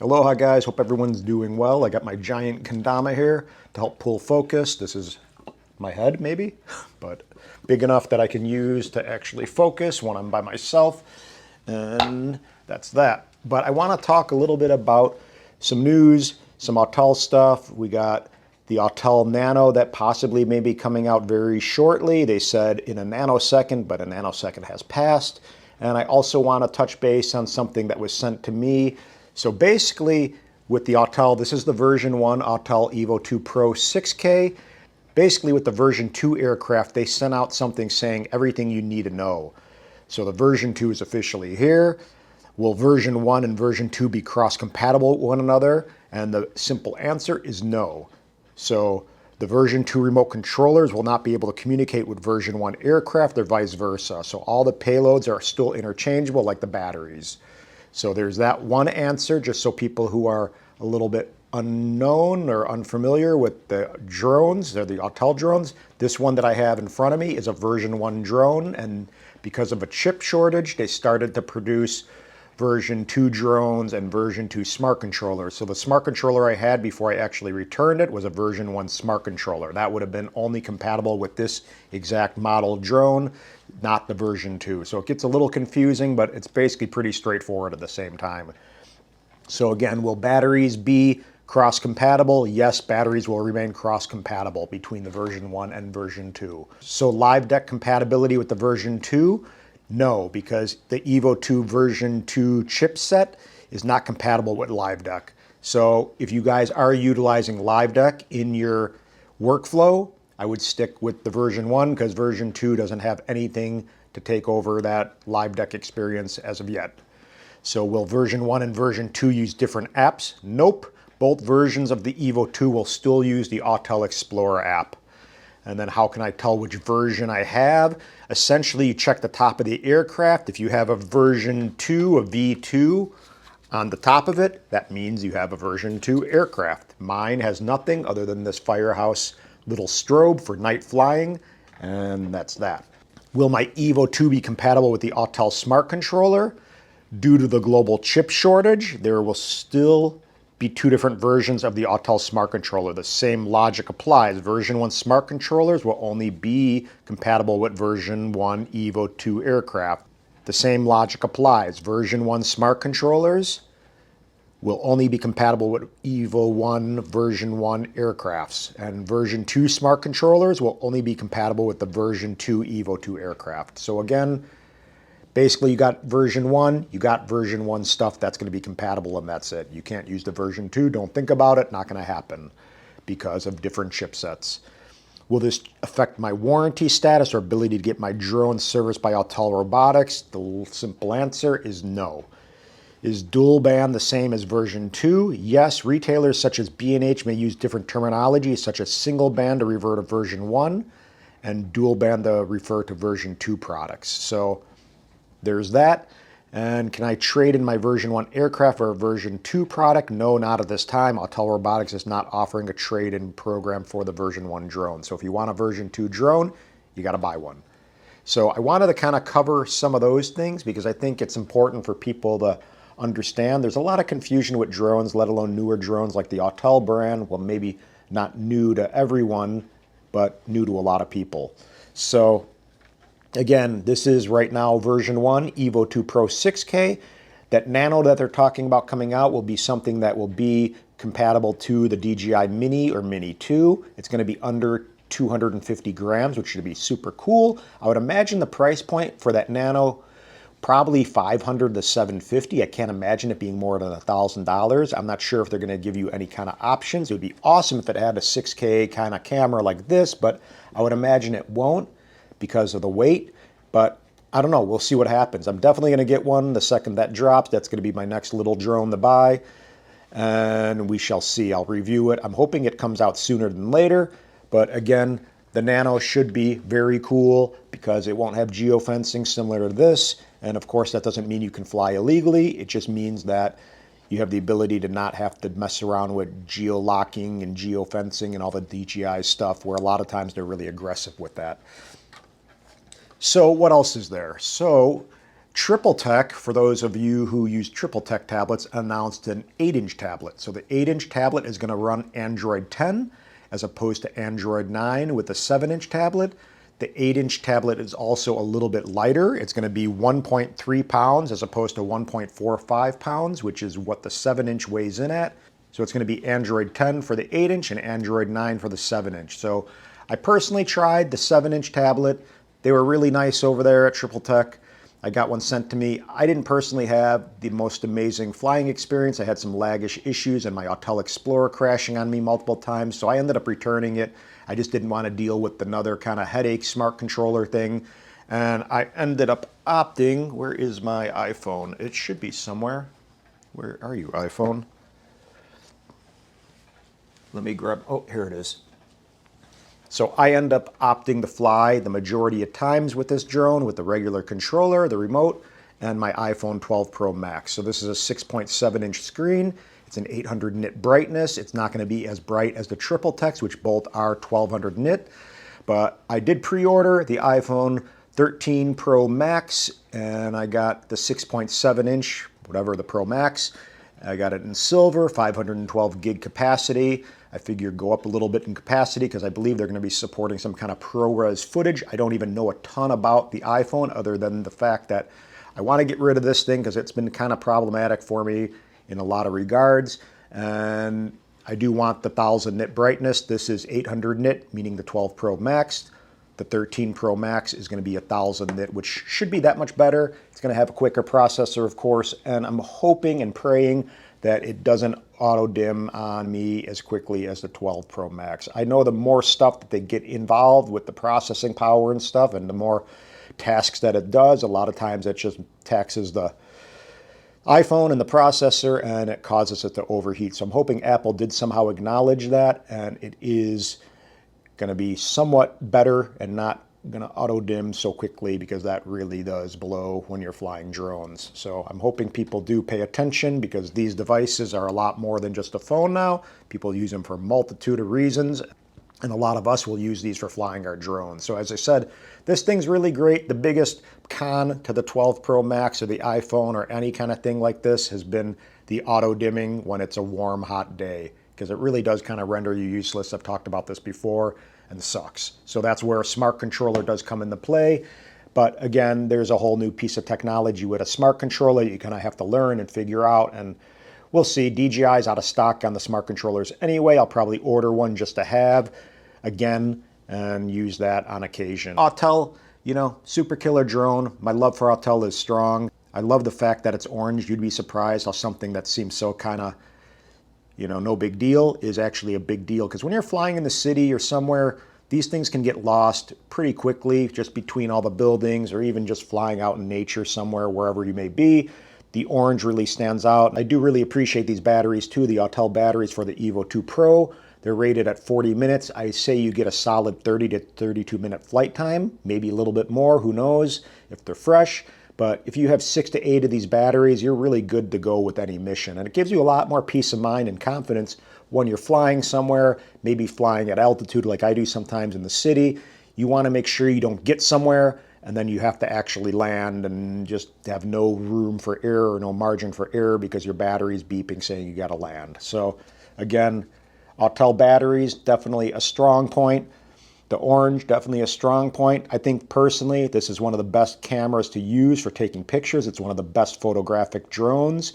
Aloha guys, hope everyone's doing well. I got my giant kendama here to help pull focus. This is my head maybe, but big enough that I can use to actually focus when I'm by myself. And that's that. But I want to talk a little bit about some news, some Autel stuff. We got the Autel Nano that possibly may be coming out very shortly. They said in a nanosecond, but a nanosecond has passed. And I also want to touch base on something that was sent to me. So basically with the Autel, this is the version 1 Autel Evo II Pro 6K. Basically with the version 2 aircraft, they sent out something saying everything you need to know. So the version 2 is officially here. Will version 1 and version 2 be cross-compatible with one another? And the simple answer is no. So the version 2 remote controllers will not be able to communicate with version 1 aircraft or vice versa. So all the payloads are still interchangeable like the batteries. So there's that one answer, just so people who are a little bit unknown or unfamiliar with the drones, they're the Autel drones. This one that I have in front of me is a version 1 drone, and because of a chip shortage, they started to produce version 2 drones and version 2 smart controllers. So the smart controller I had before I actually returned it was a version 1 smart controller. That would have been only compatible with this exact model drone, not the version 2. So it gets a little confusing, but it's basically pretty straightforward at the same time. So again, will batteries be cross-compatible? Yes, batteries will remain cross-compatible between the version 1 and version 2. So live deck compatibility with the version 2? No, because the Evo II version 2 chipset is not compatible with live deck. So if you guys are utilizing live deck in your workflow, I would stick with the version 1 because version 2 doesn't have anything to take over that live deck experience as of yet. So will version 1 and version 2 use different apps? Nope. Both versions of the Evo II will still use the Autel Explorer app. And then how can I tell which version I have? Essentially, you check the top of the aircraft. If you have a version 2, a V2 on the top of it, that means you have a version 2 aircraft. Mine has nothing other than this Firehouse little strobe for night flying, and that's that. Will my Evo II be compatible with the Autel Smart Controller? Due to the global chip shortage, there will still be two different versions of the Autel Smart Controller. The same logic applies. Version 1 Smart Controllers will only be compatible with version 1 Evo II aircraft. The same logic applies. Version 1 Smart Controllers will only be compatible with Evo 1 version 1 aircrafts. And version 2 Smart Controllers will only be compatible with the version 2 Evo 2 aircraft. So again, basically, you got version 1, you got version 1 stuff that's going to be compatible, and that's it. You can't use the version 2. Don't think about it. Not going to happen because of different chipsets. Will this affect my warranty status or ability to get my drone serviced by Autel Robotics? The simple answer is no. Is dual band the same as version 2? Yes, retailers such as B&H may use different terminology, such as single band to refer to version 1 and dual band to refer to version 2 products. So there's that. And can I trade in my version 1 aircraft for a version 2 product? No, not at this time. Autel Robotics is not offering a trade-in program for the version 1 drone. So if you want a version 2 drone, you got to buy one. So I wanted to kind of cover some of those things because I think it's important for people to understand. There's a lot of confusion with drones, let alone newer drones like the Autel brand. Well, maybe not new to everyone, but new to a lot of people. So again, this is right now version 1, Evo II Pro 6K. That Nano that they're talking about coming out will be something that will be compatible to the DJI Mini or Mini 2. It's going to be under 250 grams, which should be super cool. I would imagine the price point for that Nano probably $500 to $750. I can't imagine it being more than $1,000. I'm not sure if they're going to give you any kind of options. It would be awesome if it had a 6K kind of camera like this, but I would imagine it won't because of the weight. But I don't know. We'll see what happens. I'm definitely going to get one the second that drops. That's going to be my next little drone to buy, and we shall see. I'll review it. I'm hoping it comes out sooner than later, but again, the Nano should be very cool because it won't have geofencing similar to this. And of course, that doesn't mean you can fly illegally. It just means that you have the ability to not have to mess around with geo-locking and geofencing and all the DJI stuff, where a lot of times they're really aggressive with that. So what else is there? So Tripltek, for those of you who use Tripltek tablets, announced an 8-inch tablet. So the 8-inch tablet is going to run Android 10 as opposed to Android 9 with the 7-inch tablet. The 8-inch tablet is also a little bit lighter. It's going to be 1.3 pounds as opposed to 1.45 pounds, which is what the 7-inch weighs in at. So it's going to be Android 10 for the 8-inch and Android 9 for the 7-inch. So I personally tried the 7-inch tablet. They were really nice over there at Tripltek. I got one sent to me. I didn't personally have the most amazing flying experience. I had some laggish issues and my Autel Explorer crashing on me multiple times, so I ended up returning it. I just didn't want to deal with another kind of headache smart controller thing. And I ended up opting, where is my iPhone? It should be somewhere. Where are you, iPhone? Let me grab, oh, here it is. So I end up opting to fly the majority of times with this drone with the regular controller, the remote, and my iPhone 12 Pro Max. So this is a 6.7-inch screen. It's an 800 nit brightness. It's not going to be as bright as the Tripltek, which both are 1200 nit. But I did pre-order the iPhone 13 Pro Max, and I got the 6.7-inch, whatever, the Pro Max. I got it in silver, 512 gig capacity. I figure go up a little bit in capacity because I believe they're going to be supporting some kind of ProRes footage. I don't even know a ton about the iPhone other than the fact that I want to get rid of this thing because it's been kind of problematic for me in a lot of regards. And I do want the 1000 nit brightness. This is 800 nit, meaning the 12 Pro Max. The 13 Pro Max is going to be 1000 nit, which should be that much better. It's going to have a quicker processor, of course, and I'm hoping and praying that it doesn't auto dim on me as quickly as the 12 Pro Max. I know the more stuff that they get involved with the processing power and stuff, and the more tasks that it does, a lot of times it just taxes the iPhone and the processor, and it causes it to overheat. So I'm hoping Apple did somehow acknowledge that, and it is going to be somewhat better and not going to auto dim so quickly, because that really does blow when you're flying drones. So I'm hoping people do pay attention, because these devices are a lot more than just a phone now. People use them for a multitude of reasons, and a lot of us will use these for flying our drones. So as I said, this thing's really great. The biggest con to the 12 Pro Max or the iPhone or any kind of thing like this has been the auto dimming when it's a warm, hot day, because it really does kind of render you useless. I've talked about this before, and sucks. So that's where a smart controller does come into play. But again, there's a whole new piece of technology with a smart controller you kind of have to learn and figure out, and we'll see. DJI's out of stock on the smart controllers anyway. I'll probably order one just to have, again, and use that on occasion. Autel, you know, super killer drone. My love for Autel is strong. I love the fact that it's orange. You'd be surprised how something that seems so kind of, you know, no big deal is actually a big deal. Because when you're flying in the city or somewhere, these things can get lost pretty quickly just between all the buildings, or even just flying out in nature somewhere, wherever you may be. The orange really stands out. I do really appreciate these batteries too, the Autel batteries for the Evo II Pro. They're rated at 40 minutes. I say you get a solid 30 to 32 minute flight time, maybe a little bit more, who knows, if they're fresh. But if you have 6 to 8 of these batteries, you're really good to go with any mission. And it gives you a lot more peace of mind and confidence when you're flying somewhere, maybe flying at altitude like I do sometimes in the city. You want to make sure you don't get somewhere and then you have to actually land and just have no room for error or no margin for error because your battery's beeping saying you got to land. So again, Autel batteries, definitely a strong point. The orange, definitely a strong point. I think personally, this is one of the best cameras to use for taking pictures. It's one of the best photographic drones,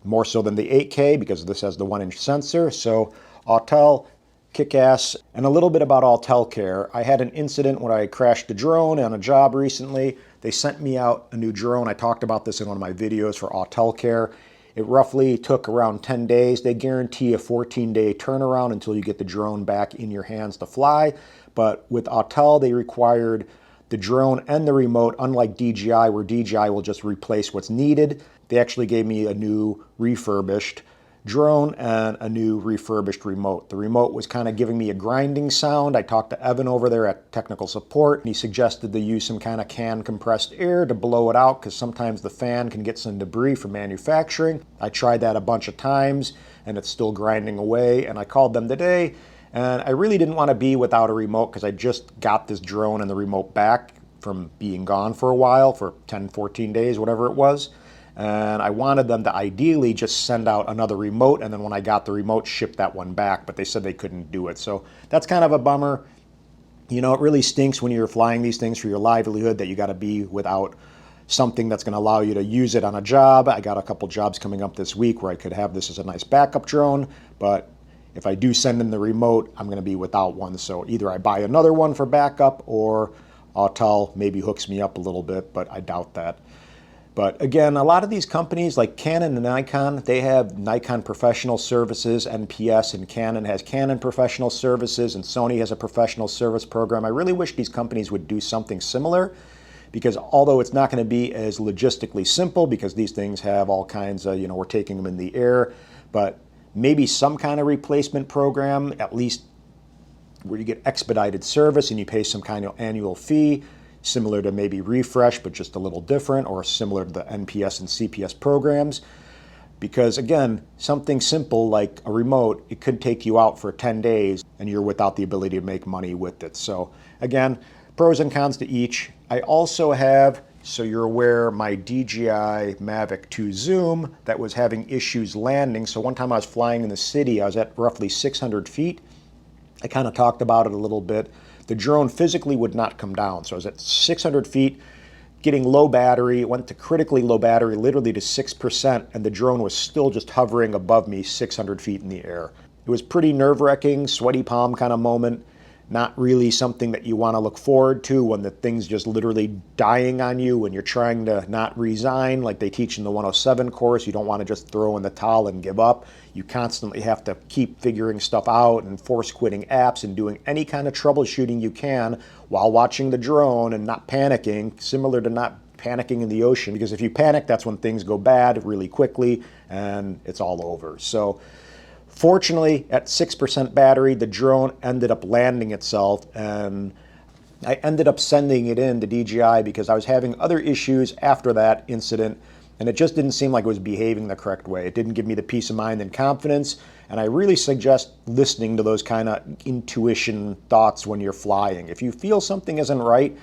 more so than the 8K, because this has the 1-inch sensor. So Autel, kick-ass. And a little bit about Autel Care. I had an incident when I crashed the drone on a job recently. They sent me out a new drone. I talked about this in one of my videos for Autel Care. It roughly took around 10 days. They guarantee a 14-day turnaround until you get the drone back in your hands to fly. But with Autel, they required the drone and the remote, unlike DJI, where DJI will just replace what's needed. They actually gave me a new refurbished drone and a new refurbished remote. The remote was kind of giving me a grinding sound. I talked to Evan over there at technical support, and he suggested to use some kind of canned compressed air to blow it out, because sometimes the fan can get some debris from manufacturing. I tried that a bunch of times and it's still grinding away, and I called them today, and I really didn't want to be without a remote because I just got this drone and the remote back from being gone for a while, for 10, 14 days, whatever it was. And I wanted them to ideally just send out another remote, and then when I got the remote, ship that one back, but they said they couldn't do it. So that's kind of a bummer. You know, it really stinks when you're flying these things for your livelihood that you got to be without something that's going to allow you to use it on a job. I got a couple jobs coming up this week where I could have this as a nice backup drone, but if I do send in the remote, I'm going to be without one. So either I buy another one for backup, or Autel maybe hooks me up a little bit, but I doubt that. But again, a lot of these companies like Canon and Nikon, they have Nikon Professional Services, NPS, and Canon has Canon Professional Services, and Sony has a professional service program. I really wish these companies would do something similar, because although it's not going to be as logistically simple, because these things have all kinds of, we're taking them in the air, but maybe some kind of replacement program, at least where you get expedited service and you pay some kind of annual fee, similar to maybe Refresh, but just a little different, or similar to the NPS and CPS programs. Because again, something simple like a remote, it could take you out for 10 days and you're without the ability to make money with it. So again, pros and cons to each. I also have, so you're aware, my DJI Mavic 2 Zoom that was having issues landing. So one time I was flying in the city, I was at roughly 600 feet. I kind of talked about it a little bit. The drone physically would not come down. So I was at 600 feet, getting low battery. It went to critically low battery, literally to 6%, and the drone was still just hovering above me 600 feet in the air. It was pretty nerve-wracking, sweaty palm kind of moment. Not really something that you want to look forward to when the thing's just literally dying on you, when you're trying to not resign like they teach in the 107 course. You don't want to just throw in the towel and give up. You constantly have to keep figuring stuff out and force quitting apps and doing any kind of troubleshooting you can while watching the drone and not panicking, similar to not panicking in the ocean, because if you panic, that's when things go bad really quickly and it's all over. So fortunately, at 6% battery, the drone ended up landing itself, and I ended up sending it in to DJI because I was having other issues after that incident, and it just didn't seem like it was behaving the correct way. It didn't give me the peace of mind and confidence, and I really suggest listening to those kind of intuition thoughts when you're flying. If you feel something isn't right,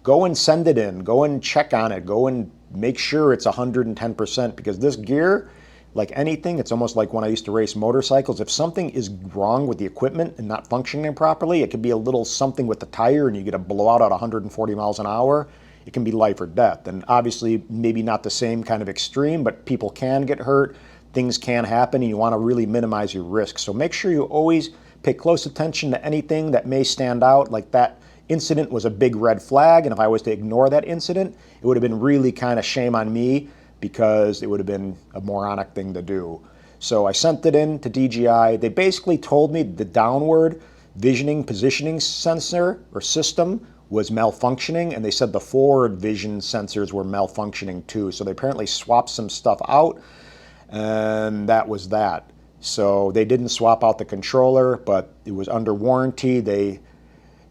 go and send it in. Go and check on it. Go and make sure it's 110%, because this gear, like anything, it's almost like when I used to race motorcycles. If something is wrong with the equipment and not functioning properly, it could be a little something with the tire and you get a blowout at 140 miles an hour. It can be life or death. And obviously, maybe not the same kind of extreme, but people can get hurt. Things can happen, and you want to really minimize your risk. So make sure you always pay close attention to anything that may stand out. Like that incident was a big red flag, and if I was to ignore that incident, it would have been really kind of shame on me, because it would have been a moronic thing to do. So I sent it in to DJI. They basically told me the downward visioning positioning sensor or system was malfunctioning, and they said the forward vision sensors were malfunctioning too. So they apparently swapped some stuff out, and that was that. So they didn't swap out the controller, but it was under warranty. They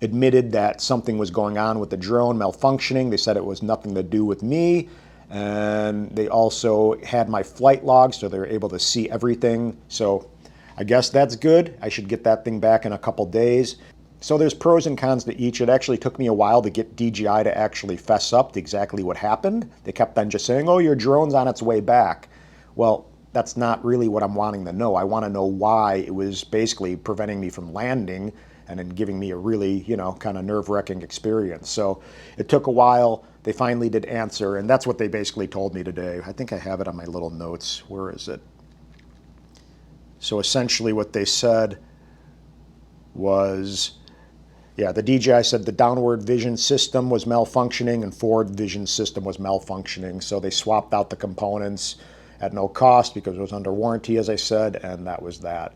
admitted that something was going on with the drone malfunctioning. They said it was nothing to do with me. And they also had my flight logs, so they were able to see everything. So I guess that's good. I should get that thing back in a couple days. So there's pros and cons to each. It actually took me a while to get DJI to actually fess up to exactly what happened. They kept on just saying, oh, your drone's on its way back. Well, that's not really what I'm wanting to know. I want to know why it was basically preventing me from landing and then giving me a really, kind of nerve-wracking experience. So it took a while. They finally did answer, and that's what they basically told me today. I think I have it on my little notes. Where is it? So essentially what they said was, yeah, the DJI said the downward vision system was malfunctioning and forward vision system was malfunctioning. So they swapped out the components at no cost because it was under warranty, as I said, and that was that.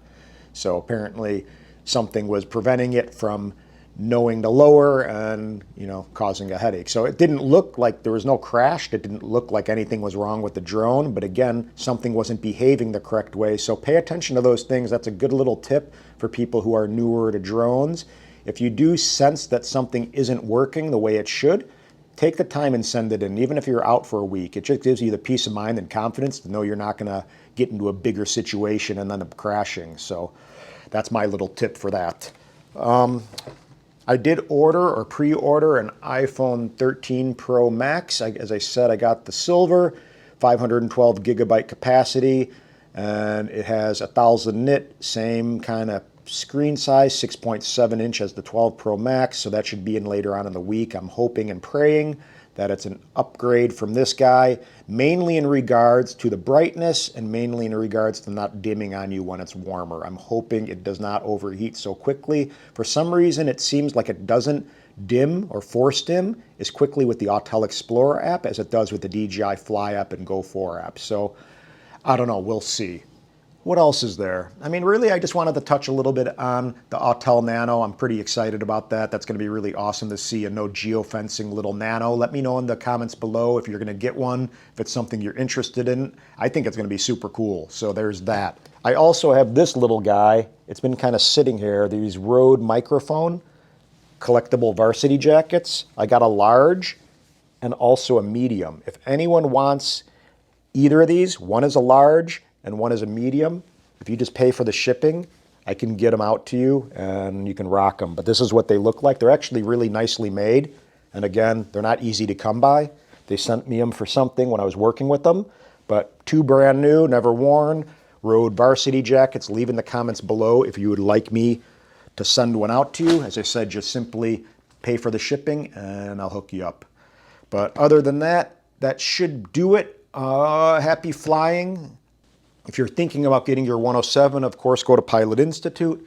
So apparently something was preventing it from knowing to lower and, causing a headache. So it didn't look like there was no crash. It didn't look like anything was wrong with the drone. But again, something wasn't behaving the correct way. So pay attention to those things. That's a good little tip for people who are newer to drones. If you do sense that something isn't working the way it should, take the time and send it in. Even if you're out for a week, it just gives you the peace of mind and confidence to know you're not going to get into a bigger situation and end up crashing. So that's my little tip for that. I did order or pre-order an iPhone 13 Pro Max. As I said, I got the silver, 512 gigabyte capacity, and it has 1000 nit, same kind of screen size, 6.7 inch as the 12 Pro Max, so that should be in later on in the week. I'm hoping and praying that it's an upgrade from this guy, mainly in regards to the brightness and mainly in regards to not dimming on you when it's warmer. I'm hoping it does not overheat so quickly. For some reason, it seems like it doesn't dim or force dim as quickly with the Autel Explorer app as it does with the DJI Fly app and Go 4 app. So I don't know, we'll see. What else is there? I mean, really, I just wanted to touch a little bit on the Autel Nano. I'm pretty excited about that. That's going to be really awesome to see a no geofencing little Nano. Let me know in the comments below if you're going to get one, if it's something you're interested in. I think it's going to be super cool. So there's that. I also have this little guy. It's been kind of sitting here. These Rode microphone collectible varsity jackets. I got a large and also a medium. If anyone wants either of these, one is a large and one is a medium. If you just pay for the shipping, I can get them out to you and you can rock them. But this is what they look like. They're actually really nicely made. And again, they're not easy to come by. They sent me them for something when I was working with them. But two brand new, never worn, Rode varsity jackets. Leave in the comments below if you would like me to send one out to you. As I said, just simply pay for the shipping and I'll hook you up. But other than that, that should do it. Happy flying. If you're thinking about getting your 107, of course, go to Pilot Institute.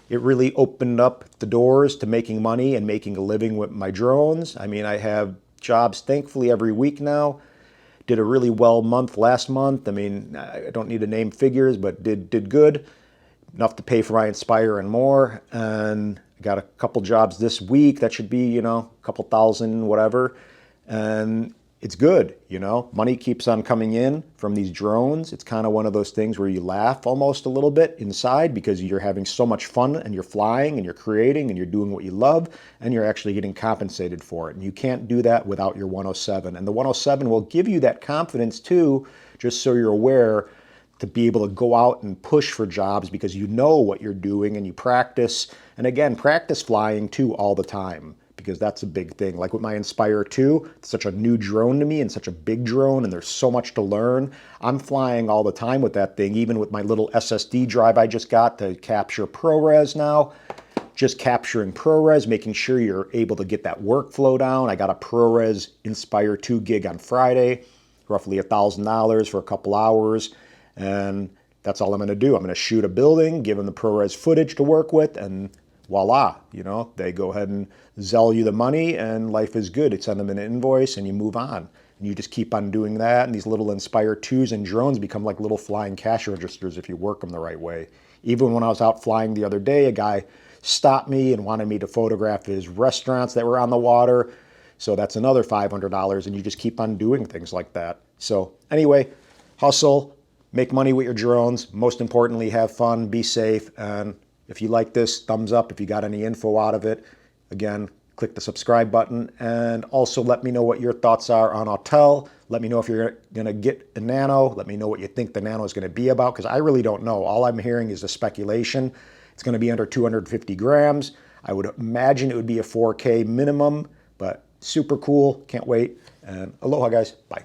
It really opened up the doors to making money and making a living with my drones. I mean, I have jobs, thankfully, every week now. Did a really well month last month. I mean, I don't need to name figures, but did good. Enough to pay for my Inspire and more. And I got a couple jobs this week. That should be, a couple thousand, whatever. And it's good, money keeps on coming in from these drones. It's kind of one of those things where you laugh almost a little bit inside because you're having so much fun and you're flying and you're creating and you're doing what you love and you're actually getting compensated for it. And you can't do that without your 107. And the 107 will give you that confidence too, just so you're aware, to be able to go out and push for jobs because you know what you're doing and you practice. And again, practice flying too all the time, because that's a big thing. Like with my Inspire 2, it's such a new drone to me and such a big drone and there's so much to learn. I'm flying all the time with that thing, even with my little SSD drive I just got to capture ProRes now. Just capturing ProRes, making sure you're able to get that workflow down. I got a ProRes Inspire 2 gig on Friday, roughly $1,000 for a couple hours. And that's all I'm gonna do. I'm gonna shoot a building, give them the ProRes footage to work with, and voila, they go ahead and Zelle you the money and life is good. They send them an invoice and you move on. And you just keep on doing that. And these little Inspire 2s and drones become like little flying cash registers if you work them the right way. Even when I was out flying the other day, a guy stopped me and wanted me to photograph his restaurants that were on the water. So that's another $500 and you just keep on doing things like that. So anyway, hustle, make money with your drones. Most importantly, have fun, be safe, and if you like this, thumbs up. If you got any info out of it, again, click the subscribe button. And also let me know what your thoughts are on Autel. Let me know if you're going to get a Nano. Let me know what you think the Nano is going to be about, because I really don't know. All I'm hearing is the speculation. It's going to be under 250 grams. I would imagine it would be a 4K minimum, but super cool. Can't wait. And aloha, guys. Bye.